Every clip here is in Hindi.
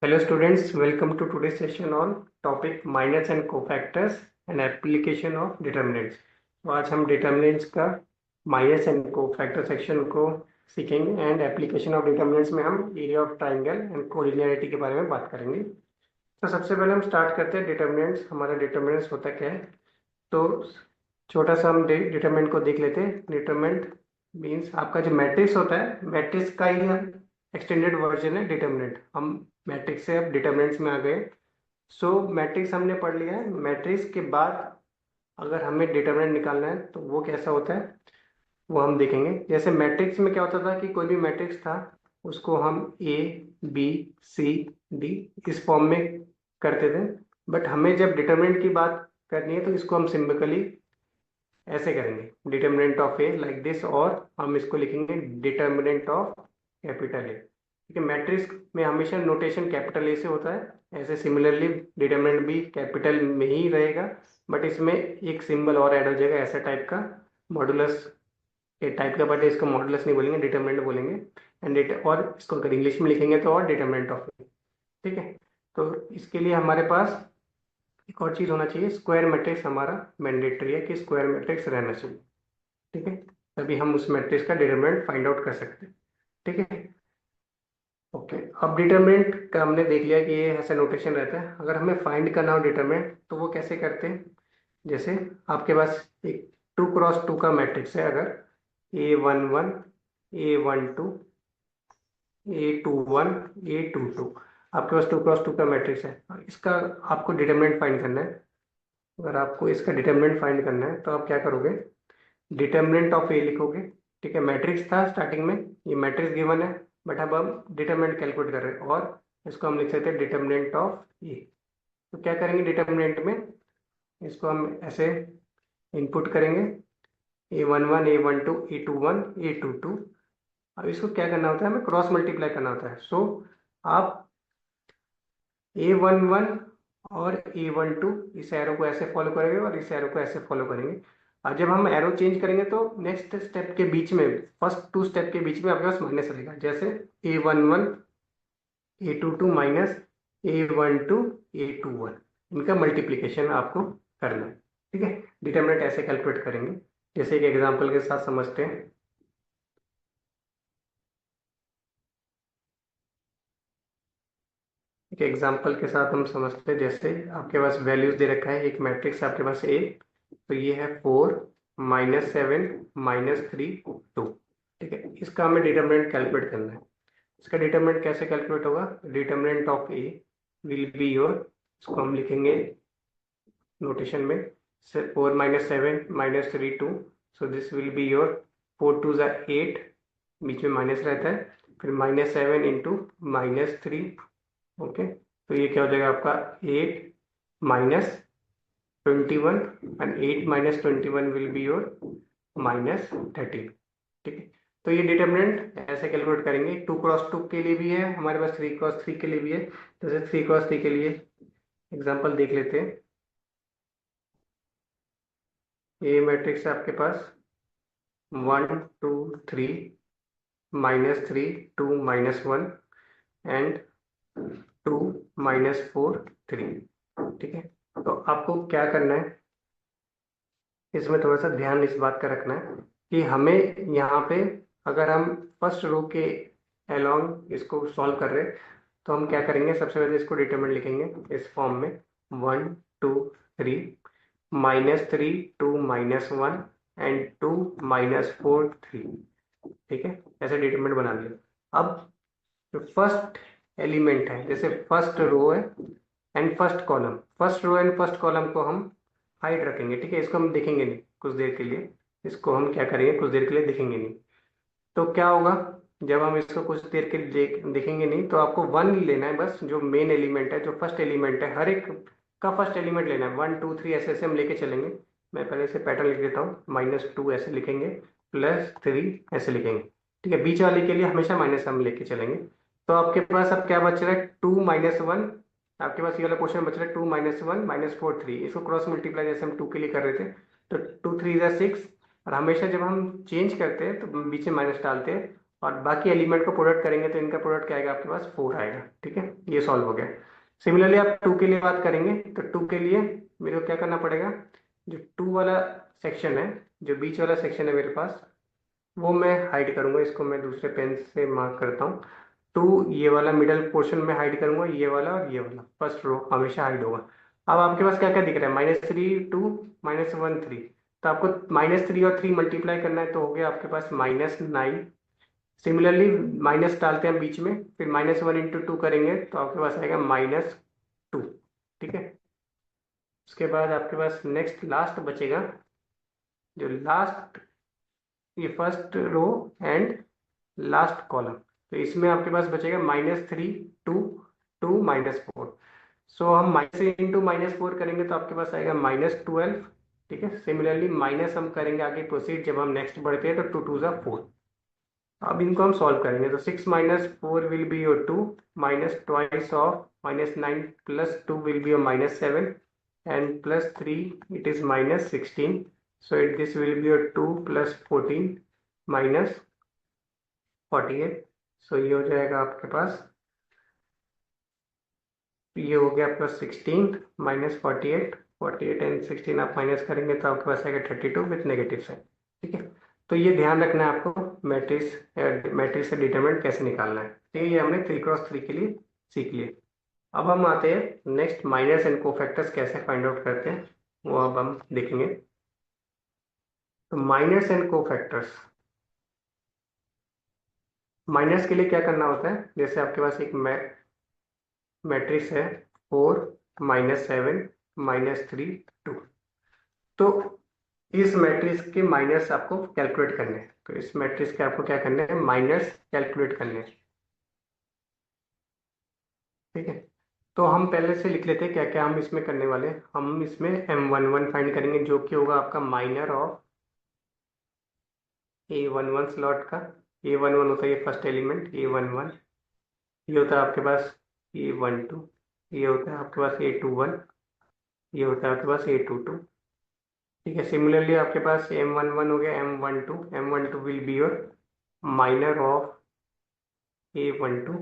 Hello students, welcome to today's session on topic minus and cofactors and application of determinants। तो आज हम determinants का minus and cofactor section को सीखेंगे एंड एप्लीकेशन ऑफ डिटर्मिनेंट्स में हम area of triangle and collinearity के बारे में बात करेंगे। तो सबसे पहले हम स्टार्ट करते हैं डिटर्मिनेंट्स। हमारा डिटर्मिनेंट्स होता क्या है? तो छोटा सा हम डिटर्मिनेंट को देख लेते हैं। डिटर्मिनेंट मीन्स आपका जो मैट्रिक्स होता है, मैट्रिक्स का ही एक्सटेंडेड वर्जन है डिटर्मिनेंट। हम मैट्रिक्स से अब डिटर्मिनेंट्स में आ गए। सो मैट्रिक्स हमने पढ़ लिया है। मैट्रिक्स के बाद अगर हमें डिटर्मिनेंट निकालना है तो वो कैसा होता है वो हम देखेंगे। जैसे मैट्रिक्स में क्या होता था कि कोई भी मैट्रिक्स था उसको हम ए बी सी डी इस फॉर्म में करते थे। बट हमें जब डिटर्मिनेंट की बात करनी है तो इसको हम सिंपली ऐसे करेंगे, determinant of A like this, और हम इसको लिखेंगे डिटर्मिनेंट ऑफ कैपिटल ए। ठीक है, मैट्रिक्स में हमेशा नोटेशन कैपिटल ए से होता है। ऐसे सिमिलरली डिटर्मिनेंट भी कैपिटल में ही रहेगा, बट इसमें एक सिंबल और ऐड हो जाएगा ऐसा टाइप का, मॉडुलस के टाइप का। बट इसको मॉडुलस नहीं बोलेंगे, डिटर्मिनेंट बोलेंगे। एंड और इसको अगर इंग्लिश में लिखेंगे तो और डिटर्मिनेंट ऑफ ए। ठीक है, तो इसके लिए हमारे पास एक और चीज होना चाहिए, स्क्वायर मैट्रिक्स हमारा मैंडेटरी है कि स्क्वायर मैट्रिक्स रहना चाहिए। ठीक है, तभी हम उस मैट्रिक्स का डिटरमिनेंट फाइंड आउट कर सकते हैं। ठीक है, ओके। अब डिटरमिनेंट का हमने देख लिया कि ये ऐसा नोटेशन रहता है। अगर हमें फाइंड करना हो डिटरमिनेंट तो वो कैसे करते हैं? जैसे आपके पास एक 2x2 का मैट्रिक्स है, अगर A11 A12 A21 A22, आपके पास 2x2 का मैट्रिक्स है। इसका आपको डिटरमिनेंट फाइंड करना है। अगर आपको इसका डिटरमिनेंट फाइंड करना है तो आप क्या करोगे, डिटर्मिनेंट ऑफ ए लिखोगे। ठीक है, मैट्रिक्स था स्टार्टिंग में, ये मैट्रिक्स गिवन है, बट अब हम डिटर्मिनेंट कैलकुलेट कर रहे हैं और इसको हम लिख सकते हैं डिटर्मिनेंट ऑफ ए। तो क्या करेंगे डिटर्मिनेंट में, इसको हम ऐसे इनपुट करेंगे, A11 A12 A21 A22। अब इसको क्या करना होता है, हमें क्रॉस मल्टीप्लाई करना होता है। सो आप A11 और A12 इस एरो को ऐसे फॉलो करेंगे और इस एरो को ऐसे फॉलो करेंगे। और जब हम एरो चेंज करेंगे तो नेक्स्ट स्टेप के बीच में, फर्स्ट टू स्टेप के बीच में आपके पास माइनस रहेगा। जैसे A11 A22 minus A12 A21, इनका मल्टीप्लीकेशन आपको करना है। ठीक है, डिटरमिनेंट ऐसे कैलकुलेट करेंगे। जैसे एक एग्जांपल के साथ समझते हैं। एक एग्जांपल के साथ हम समझते हैं। जैसे आपके पास वैल्यूज दे रखा है, एक मैट्रिक्स आपके पास ए, तो ये है 4 -7 -3 2। ठीक है, इसका हमें डिटरमिनेंट कैलकुलेट करना है। इसका डिटरमिनेंट कैसे कैलकुलेट होगा, determinant of A will be your, इसको हम लिखेंगे नोटेशन में 4 -7 -3 2। So this will be your 4 2 ज़ा 8, बीच में माइनस रहता है, फिर -7 इंटू -3। ओके, तो ये क्या हो जाएगा आपका 8 -21, एंड 8 -21 विल बी योर -13। ठीक है, तो ये डिटर्मिनेंट ऐसे कैलकुलेट करेंगे। 2x2 के लिए भी है हमारे पास, 3x3 के लिए भी है। तो जैसे 3x3 के लिए एग्जांपल देख लेते हैं। ये मैट्रिक्स है आपके पास 1 2 3 -3 2 -1 एंड 2 -4 3। ठीक है, तो आपको क्या करना है, इसमें थोड़ा सा ध्यान इस बात का रखना है कि हमें यहाँ पे, अगर हम फर्स्ट रो के अलोंग इसको सॉल्व कर रहे हैं तो हम क्या करेंगे, सबसे पहले इसको डिटरमिनेंट लिखेंगे इस फॉर्म में 1 2 3 -3 2 -1 एंड 2 -4 3। ठीक है, ऐसे डिटरमिनेंट बना लिया। अब जो फर्स्ट एलिमेंट है, जैसे फर्स्ट रो है and first column, first row and first column को हम हाइड रखेंगे। ठीक है, इसको हम देखेंगे नहीं कुछ देर के लिए, इसको हम क्या करेंगे, कुछ देर के लिए देखेंगे नहीं। तो क्या होगा, जब हम इसको कुछ देर के लिए देखेंगे नहीं तो आपको वन लेना है बस, जो मेन एलिमेंट है, जो फर्स्ट एलिमेंट है, हर एक का फर्स्ट एलिमेंट लेना है। 1 2 3 ऐसे ऐसे हम लेके चलेंगे। मैं पहले से पैटर्न लिख देता हूँ, -2 ऐसे लिखेंगे, +3 ऐसे लिखेंगे। ठीक है, बीच वाले के लिए हमेशा माइनस हम लेके चलेंगे। तो आपके पास अब क्या बच रहा है, 2 -1। आपके पास ये वाला क्वेश्चन बच रहा है 2 -1 -4 3। इसको क्रॉस मल्टीप्लाई जैसे हम 2 के लिए कर रहे थे, तो 2 3 ज़ा 6। और हमेशा जब हम चेंज करते हैं तो बीच में माइनस डालते हैं और बाकी एलिमेंट को प्रोडक्ट करेंगे तो इनका प्रोडक्ट क्या आएगा आपके पास 4 आएगा। ठीक है, ये सॉल्व हो गया। सिमिलरली आप 2 के लिए बात करेंगे तो 2 के लिए मेरे को क्या करना पड़ेगा, जो 2 वाला सेक्शन है, जो बीच वाला सेक्शन है मेरे पास, वो मैं हाइड करूंगा। इसको मैं दूसरे पेन से मार्क करता हूँ। 2 ये वाला मिडल पोर्शन में हाइड करूंगा, ये वाला और ये वाला फर्स्ट रो हमेशा हाइड होगा। अब आपके पास क्या क्या दिख रहा है, -3 2 -1 3। तो आपको -3 और 3 मल्टीप्लाई करना है, तो हो गया आपके पास -9। सिमिलरली माइनस डालते हैं बीच में, फिर -1 × 2 करेंगे तो आपके पास आएगा -2। ठीक है, उसके बाद आपके पास नेक्स्ट लास्ट बचेगा, जो लास्ट ये first row and last column. तो इसमें आपके पास बचेगा -3 2 2 -4। सो हम -3 × -4 करेंगे तो आपके पास आएगा -12। ठीक है, सिमिलरली माइनस हम करेंगे आगे प्रोसीड, जब हम नेक्स्ट बढ़ते हैं तो 2 2 ज़ा 4। अब इनको हम सॉल्व करेंगे तो 6 -4 will be your 2, minus twice of -9 +2 will be your -7, and +3 it is -16, so this will be your 2 + 14 -48। सो ये हो जाएगा आपके पास, ये हो गया आपका 16 -48, 48 एंड 16 आप माइनस करेंगे तो आपके पास आएगा 32 विथ नेगेटिव साइन। ठीक है, तो ये ध्यान रखना है आपको, मैट्रिक्स से डिटरमिनेंट कैसे निकालना है। ठीक है, ये हमने 3 × 3 के लिए सीख लिए। अब हम आते हैं नेक्स्ट, माइनस एंड कोफैक्टर्स कैसे फाइंड आउट करते हैं वो अब हम देखेंगे। तो माइनस एंड कोफैक्टर्स, माइनस के लिए क्या करना होता है, जैसे आपके पास एक मैट्रिक्स है 4 -7 -3 2। तो इस मैट्रिक्स के माइनस आपको कैलकुलेट करने हैं, तो इस मैट्रिक्स के आपको क्या करने हैं, माइनस कैलकुलेट करने हैं। ठीक है, तो हम पहले से लिख लेते हैं क्या क्या हम इसमें करने वाले हैं। हम इसमें M11 फाइंड करेंगे, जो कि होगा आपका माइनर ऑफ A11 स्लॉट का। A11 होता है ये फर्स्ट एलिमेंट A11, ये होता है आपके पास A12, ये होता है आपके पास A21, ये होता है आपके पास A22। ठीक है, सिमिलरली आपके पास M11 हो गया, M12 will be your minor of A12,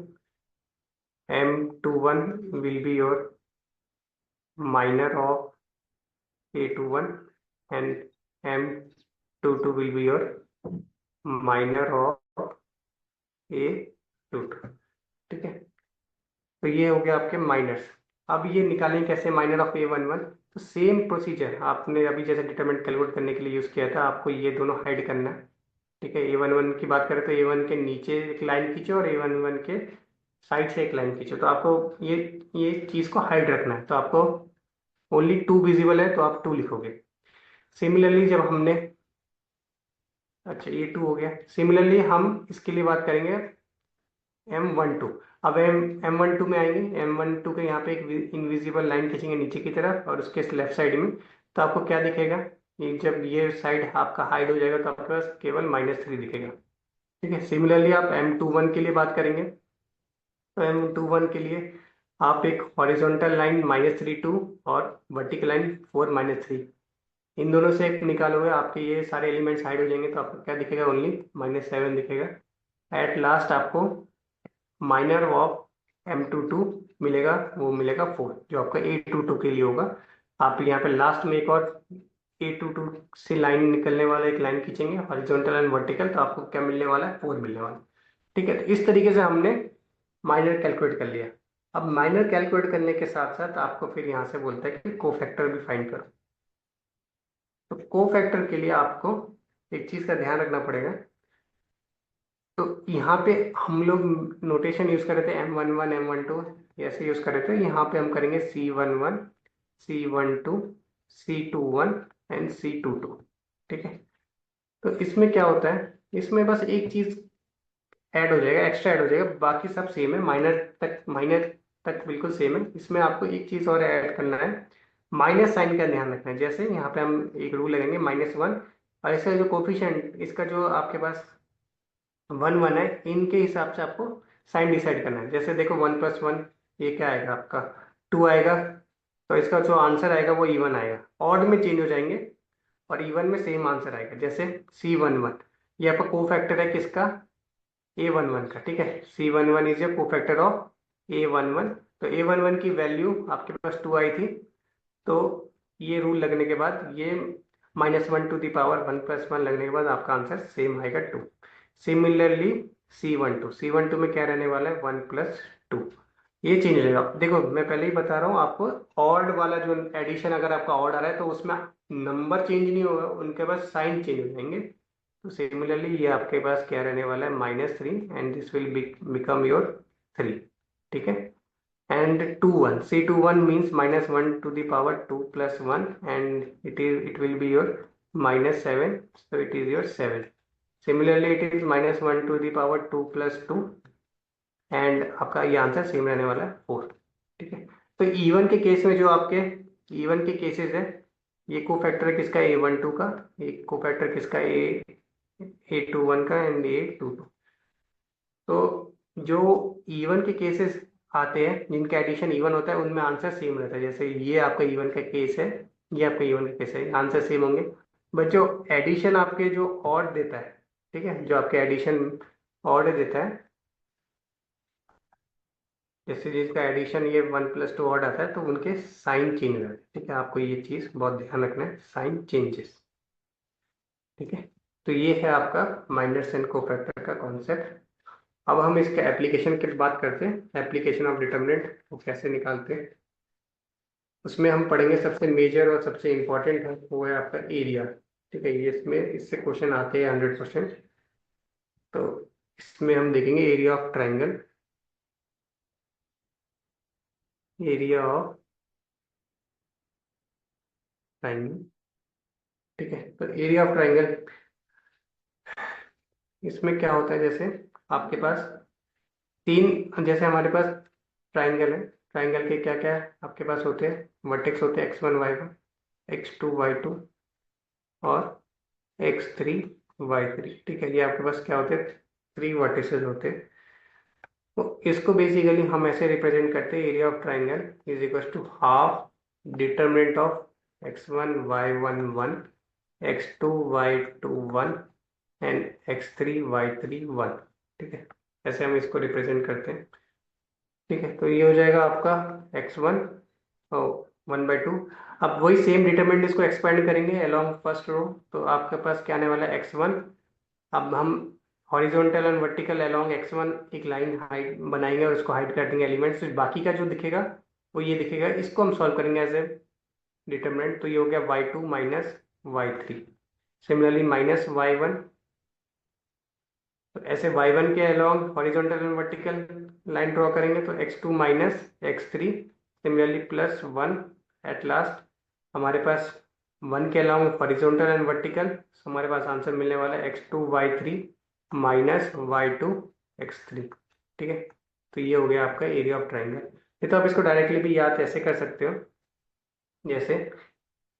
M21 will be your minor of A21, and M22 will be your minor of A22। ठीक है, तो ये हो गया आपके माइनर्स। अब ये निकालें कैसे माइनर ऑफ A11, तो सेम प्रोसीजर आपने अभी जैसे डिटरमिनेंट कैलकुलेट करने के लिए यूज़ किया था, आपको ये दोनों हाइड करना है। ठीक है, A11 की बात करें तो A1 के नीचे एक लाइन खींचो और A11 के साइड से एक लाइन खींचो, तो आपको ये चीज़ को हाइड रखना है। तो आपको ओनली 2 विजिबल है तो आप 2 लिखोगे। सिमिलरली जब हमने, अच्छा ये 2 हो गया। सिमिलरली हम इसके लिए बात करेंगे M12। अब M12 में आएंगे, M12 के यहाँ पे एक इनविजिबल लाइन खींचेंगे नीचे की तरफ और उसके लेफ्ट साइड में, तो आपको क्या दिखेगा, ये जब ये साइड आपका हाइड हो जाएगा तो आपके पास केवल -3 दिखेगा। ठीक है, सिमिलरली आप M21 के लिए बात करेंगे, तो M21 के लिए आप एक हॉरिजॉन्टल लाइन -3 2 और वर्टिकल लाइन 4 -3, इन दोनों से एक निकालोगे, आपके ये सारे एलिमेंट्स हाइड हो जाएंगे तो आपको क्या दिखेगा, ओनली -7 दिखेगा। एट लास्ट आपको माइनर ऑफ M22 मिलेगा, वो मिलेगा 4, जो आपका A22 के लिए होगा। आप यहाँ पे लास्ट में एक और A22 से लाइन निकलने वाला एक लाइन खींचेंगे हॉरिजॉन्टल एंड वर्टिकल, तो आपको क्या मिलने वाला है, 4 मिलने वाला है। ठीक है, तो इस तरीके से हमने माइनर कैलकुलेट कर लिया। अब माइनर कैलकुलेट करने के साथ साथ आपको फिर यहाँ से बोलता है कि कोफैक्टर भी फाइंड करो। तो कोफैक्टर के लिए आपको एक चीज का ध्यान रखना पड़ेगा। तो यहाँ पे हम लोग नोटेशन यूज कर रहे थे M11 M12 ऐसे यूज कर रहे थे, यहाँ पे हम करेंगे C11 C12 C21 and C22। ठीक है, तो इसमें क्या होता है, इसमें बस एक चीज ऐड हो जाएगा, एक्स्ट्रा ऐड हो जाएगा, बाकी सब सेम है, माइनर तक बिल्कुल सेम है। इसमें आपको एक चीज और ऐड करना है, माइनस साइन का ध्यान रखना है। जैसे यहाँ पे हम एक रूल लगाएंगे -1, और इसका जो कोफिशिएंट, इसका जो आपके पास 1 1 है, इनके हिसाब से आपको साइन डिसाइड करना है। जैसे देखो 1 + 1 ये क्या आएगा आपका 2 आएगा, तो इसका जो आंसर आएगा वो इवन आएगा। ऑड में चेंज हो जाएंगे और इवन में सेम आंसर आएगा। जैसे C11 ये आपका को फैक्टर है किसका, A11 का, ठीक है। C11 is a cofactor of A11। तो A11 की वैल्यू आपके पास 2 आई थी, तो ये रूल लगने के बाद ये -1 टू द पावर 1 + 1 लगने के बाद आपका आंसर सेम आएगा 2। सिमिलरली C12 में क्या रहने वाला है 1 + 2, ये चेंज हो जाएगा। देखो मैं पहले ही बता रहा हूँ आपको, ऑड वाला जो एडिशन अगर आपका ऑड आ रहा है तो उसमें नंबर चेंज नहीं होगा, उनके पास साइन चेंज हो जाएंगे। तो सिमिलरली ये आपके पास क्या रहने वाला है -3 and this will become your 3, ठीक है। And 21, C21 means -1 to the power 2 + 1, and it will be your -7, so it is your 7। Similarly it is -1 to the power 2 + 2, and आपका ये आंसर सेम रहने वाला है 4, ठीक है। तो इवन के केस में जो आपके इवन के केसेस है, ये को फैक्टर किसका A12 का, ये को फैक्टर किसका A21 का एंड A22। तो जो इवन के केसेस आते हैं जिनका एडिशन इवन होता है उनमें आंसर सेम रहता है। जैसे ये आपका इवन का केस है, ये आपका इवन का केस है, आंसर सेम होंगे। बट जो एडिशन आपके जो ऑड देता है, ठीक है, जो आपके एडिशन ऑड देता है, जैसे जिसका एडिशन ये 1 + 2 ऑड आता है तो उनके साइन चेंज हो जाते हैं, ठीक है। आपको ये चीज बहुत ध्यान रखना है, साइन चेंजेस, ठीक है। तो ये है आपका माइनस एंड कोफैक्टर का कॉन्सेप्ट। अब हम इसके एप्लीकेशन की बात करते हैं, एप्लीकेशन ऑफ डिटर्मिनेंट वो कैसे निकालते हैं। उसमें हम पढ़ेंगे सबसे मेजर और सबसे इम्पोर्टेंट है वो है आपका एरिया, ठीक है। ये इसमें इससे क्वेश्चन आते हैं 100%। तो इसमें हम देखेंगे area of triangle, area of triangle, ठीक है। तो एरिया ऑफ ट्राइंगल इसमें क्या होता है, जैसे आपके पास तीन, जैसे हमारे पास ट्राइंगल है, ट्राइंगल के क्या क्या आपके पास होते हैं, वर्टेक्स होते हैं x1 y1, x2 y2 और x3 y3, ठीक है। ये आपके पास क्या होते हैं, 3 वर्टिसेस होते हैं। तो इसको बेसिकली हम ऐसे रिप्रेजेंट करते हैं, area of triangle is equal to half determinant of x1 y1 1, x2 y2 1 and x3 y3 1, ठीक है। ऐसे हम इसको रिप्रेजेंट करते हैं, ठीक है। तो ये हो जाएगा आपका x1 और 1/2। अब वही सेम डिटरमिनेंट इसको एक्सपेंड करेंगे अलोंग फर्स्ट रो, तो आपके पास क्या आने वाला है x1। अब हम horizontal and vertical along x1 एक लाइन हाइट बनाएंगे और उसको हाइड कर देंगे एलिमेंट्स, तो बाकी का जो दिखेगा वो ये दिखेगा। इसको हम सॉल्व करेंगे एज ए डिटरमिनेंट, तो ये हो गया y2 - y3। सिमिलरली -y1, तो ऐसे y1 के along horizontal and vertical line draw करेंगे, तो x2 - x3, similarly +1 at last. हमारे पास 1 के अलोंग हॉरिजॉन्टल एंड वर्टिकल, हमारे पास आंसर मिलने वाला है x2 y3 - y2 x3, ठीक है। तो ये हो गया आपका एरिया ऑफ ट्राइंगल। ये तो आप इसको डायरेक्टली भी याद ऐसे कर सकते हो, जैसे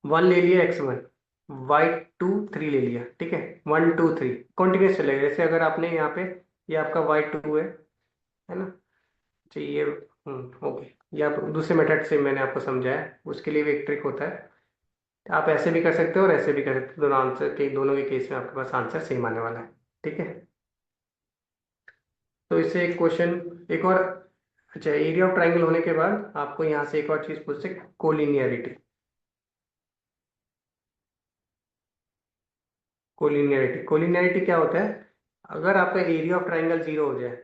1 ले लिया x1, y2 3 ले लिया, ठीक है। 1 2 3 कॉन्टिन्यूस चलेगा। जैसे अगर आपने यहाँ पे ये आपका y2 है ना, चाहिए ओके। ये आप दूसरे मेथड से मैंने आपको समझाया, उसके लिए भी एक ट्रिक होता है। आप ऐसे भी कर सकते हो और ऐसे भी कर सकते हो, दोनों के केस में आपके पास आंसर सेम आने वाला है, ठीक है। तो इससे एक क्वेश्चन एक और, अच्छा, एरिया ऑफ ट्राइंगल होने के बाद आपको यहाँ से एक और चीज पूछ सकते, कोलिनियरिटी। कोलिनियरिटी क्या होता है, अगर आपका एरिया ऑफ ट्राइंगल 0 हो जाए,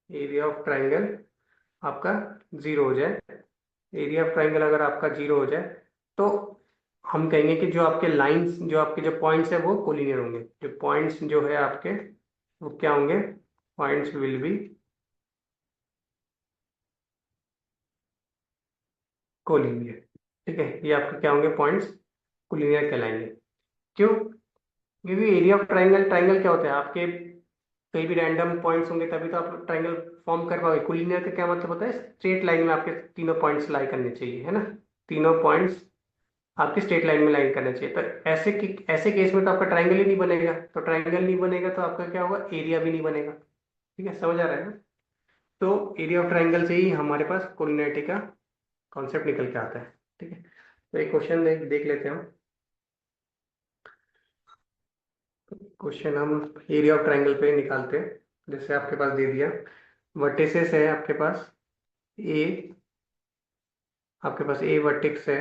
एरिया ऑफ ट्राइंगल आपका 0 हो जाए, एरिया ऑफ ट्राइंगल अगर आपका 0 हो जाए, तो हम कहेंगे कि जो आपके लाइंस, जो आपके जो पॉइंट्स है वो कोलिनियर होंगे। जो पॉइंट्स जो है आपके वो क्या होंगे, पॉइंट्स विल बी कोलिनियर, ठीक है। ये आपके क्या होंगे, पॉइंट्स कोलिनियर कहलाएंगे। क्यों, क्योंकि एरिया ऑफ ट्राइंगल, ट्राइंगल क्या होता है आपके, कहीं भी रैंडम पॉइंट्स होंगे तभी तो आप ट्राइंगल फॉर्म कर पाओगे। कोलिनियर का क्या मतलब होता है, स्ट्रेट लाइन में आपके तीनों पॉइंट्स लाई करने चाहिए, है ना। तीनों पॉइंट्स आपकी स्ट्रेट लाइन में लाइन करना चाहिए। तो ऐसे केस में तो आपका ट्राइंगल ही नहीं बनेगा, तो ट्राइंगल नहीं बनेगा तो आपका क्या होगा, एरिया भी नहीं बनेगा, ठीक है। समझ आ रहा है ना। तो एरिया ऑफ ट्राइंगल से ही हमारे पास कोलिनियरिटी का कॉन्सेप्ट निकल के आता है, ठीक है। तो एक क्वेश्चन देख लेते हैं हम। क्वेश्चन हम एरिया ऑफ ट्राइंगल पे निकालते हैं। जैसे आपके पास दे दिया वर्टिसेस है आपके पास ए, आपके पास ए वर्टिक्स है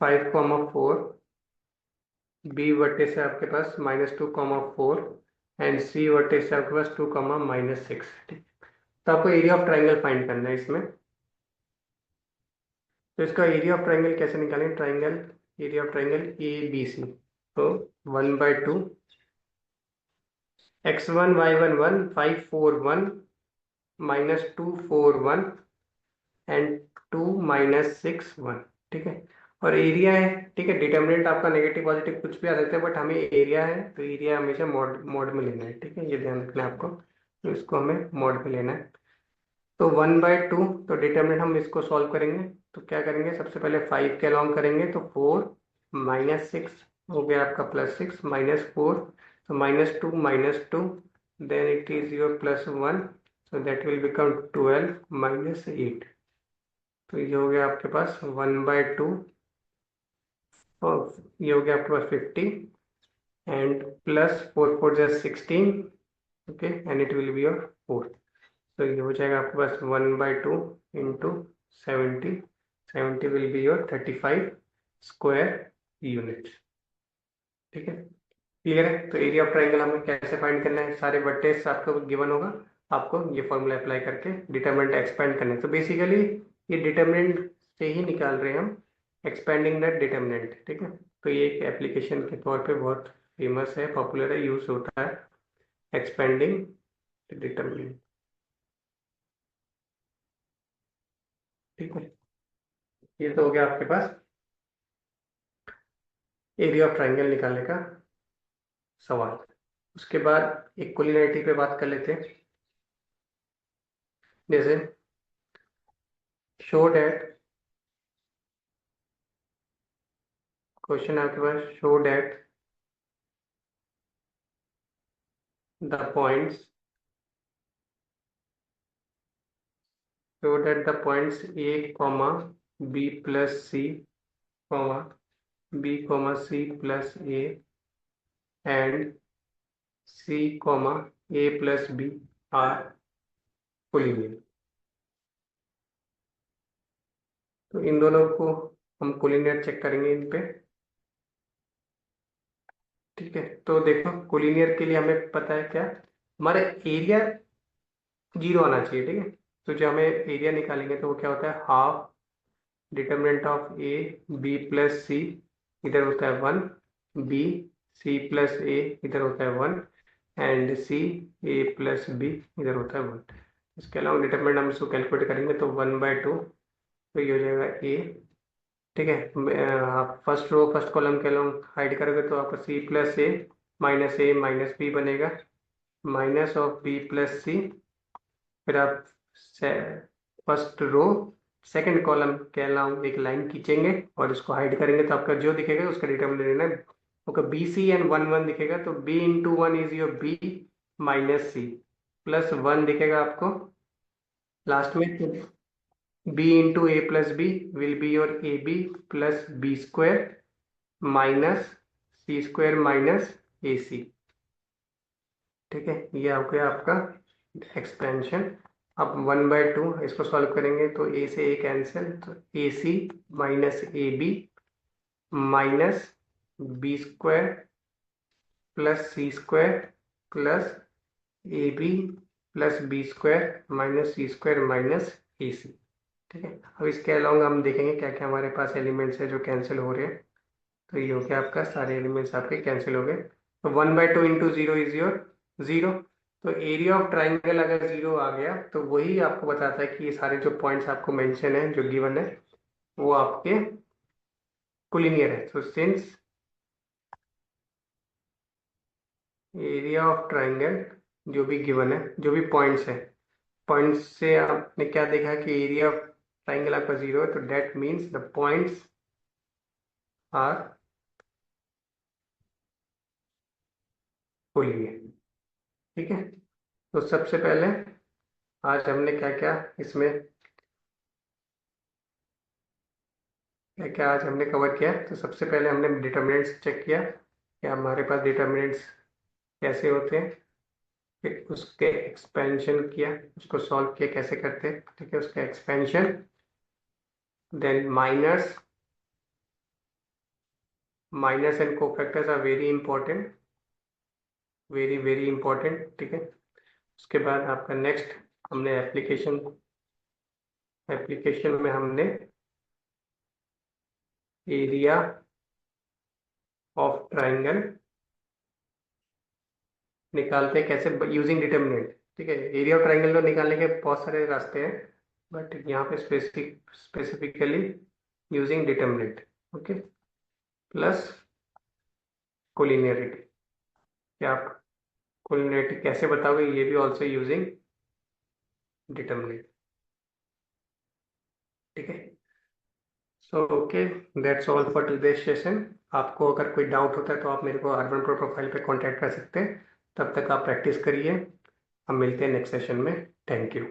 5,4, बी वर्टिस है आपके पास -2,4 एंड सी वर्टिस है आपके पास 2,-6। ठीक, तो आपको एरिया ऑफ ट्राइंगल फाइंड करना है इसमें। तो इसका एरिया ऑफ ट्राइंगल कैसे निकालेंगे? Triangle area of triangle A B C, तो 1/2 x1 y1 541 -241 एंड 2 - 6 1। ठीक है, और एरिया है। ठीक है, डिटर्मिनेंट आपका नेगेटिव पॉजिटिव कुछ भी आ सकता है, बट हमें एरिया है तो एरिया हमेशा मॉड मॉड में लेना है। ठीक है, ये ध्यान रखना है आपको, तो इसको हमें मॉड में लेना है। तो 1/2, तो डिटर्मिनेंट हम इसको सॉल्व करेंगे। तो क्या करेंगे, सबसे पहले 5 के अलॉन्ग करेंगे, तो 4 -6 हो गया आपका +6 -4, तो -2 then it is your +1, so that will become 12 -8। तो ये हो गया आपके पास 1/2, और ये हो गया आपके पास 50 and +4 4 = 16। Okay, and it will be your 4। तो ये हो जाएगा आपके पास 1/2 into 70, 70 will be your 35 square unit. ठीक है, क्लियर है? तो एरिया ऑफ ट्राइंगल हमें कैसे फाइंड करना है, सारे वर्टेक्स आपको गिवन होगा, आपको ये फॉर्मूला अप्लाई करके डिटरमिनेंट एक्सपेंड करना है। तो बेसिकली ये डिटरमिनेंट से ही निकाल रहे हैं हम, एक्सपेंडिंग दैट डिटरमिनेंट। ठीक है, तो ये एक एप्लीकेशन के तौर पे बहुत फेमस है, पॉपुलर है, यूज होता है, एक्सपेंडिंग डिटरमिनेंट। ठीक है, ये तो हो गया आपके पास एरिया ऑफ ट्राइंगल निकालने का सवाल। उसके बाद एक कोलिनियरिटी पे बात कर लेते हैं। जैसे शो डैट, क्वेश्चन है आपके पास, show that the points, A, B plus C, B, C plus A and C, A plus B are collinear। तो इन दोनों को हम कोलिनियर चेक करेंगे इन पे। ठीक है, तो देखो कोलिनियर के लिए हमें पता है क्या, हमारे एरिया 0 आना चाहिए। ठीक है, तो जो हमें एरिया निकालेंगे तो वो क्या होता है, half determinant of A B plus C, इधर होता है 1, बी सी प्लस ए इधर होता है 1 and C A plus B इधर होता है 1। इसके अलावा डिटर्मिनेंट हम इसको कैलकुलेट करेंगे तो 1/2, तो ये हो जाएगा ए। ठीक है, आप फर्स्ट रो फर्स्ट कॉलम के अलॉन्ग हाइड करोगे तो आपका सी प्लस ए माइनस बी बनेगा, माइनस ऑफ बी प्लस सी। फिर आप फर्स्ट रो सेकंड कॉलम के अलावा एक लाइन खींचेंगे और इसको हाइड करेंगे, तो आपका जो दिखेगा उसका डिटर्मिनेंट लेना है। ओके, बी सी एंड 1 1 दिखेगा, तो B into 1 is your B minus C, plus 1 दिखेगा आपको लास्ट में, तो B into A plus B will be your A B plus B square minus C square minus A C. ठीक है, ये हो गया आपका एक्सपेंशन। अब 1/2 इसको सॉल्व करेंगे तो ए से ए कैंसिल, तो A C minus A B minus B square plus C square plus A B plus B square minus C square minus A C. ठीक है, अब इसके अलावा हम देखेंगे क्या क्या हमारे पास एलिमेंट्स है जो कैंसिल हो रहे हैं। तो ये हो गया आपका, सारे एलिमेंट्स आपके कैंसिल हो गए। तो 1/2 इंटू 0 इज योर 0। तो एरिया ऑफ ट्राइंगल अगर 0 आ गया तो वही आपको बताता है कि ये सारे जो पॉइंट्स आपको मेंशन है जो गिवन है वो आपके कोलिनियर है। So since area of triangle जो भी गिवन है, जो भी पॉइंट्स है, पॉइंट्स से आपने क्या देखा कि एरिया ऑफ ट्राइंगल आपका 0 है, तो that means the points are collinear. ठीक है, तो सबसे पहले आज हमने क्या क्या इसमें क्या क्या आज हमने कवर किया। तो सबसे पहले हमने डिटर्मिनेंट्स चेक किया कि हमारे पास डिटर्मिनेंट्स कैसे होते हैं, फिर उसके एक्सपेंशन किया, उसको सॉल्व किया कैसे करते हैं, ठीक है, उसका expansion, then minus and cofactors are very important, very very important, ठीक है। उसके बाद आपका नेक्स्ट, हमने एप्लीकेशन में हमने एरिया ऑफ ट्राइंगल निकालते हैं कैसे, यूजिंग डिटर्मिनेंट, ठीक है। एरिया ऑफ ट्राइंगल को निकालने के बहुत सारे रास्ते हैं, बट यहाँ पे specifically using determinant, okay, plus collinearity. क्या आप कोलिनियरिटी कैसे बताओगे, ये भी ऑल्सो यूजिंग डिटर्मिनेंट, ठीक है। So okay, that's all for today's session. आपको अगर कोई डाउट होता है तो आप मेरे को अर्बन प्रो प्रोफाइल पे कांटेक्ट कर सकते हैं। तब तक आप प्रैक्टिस करिए, हम मिलते हैं नेक्स्ट सेशन में। Thank you.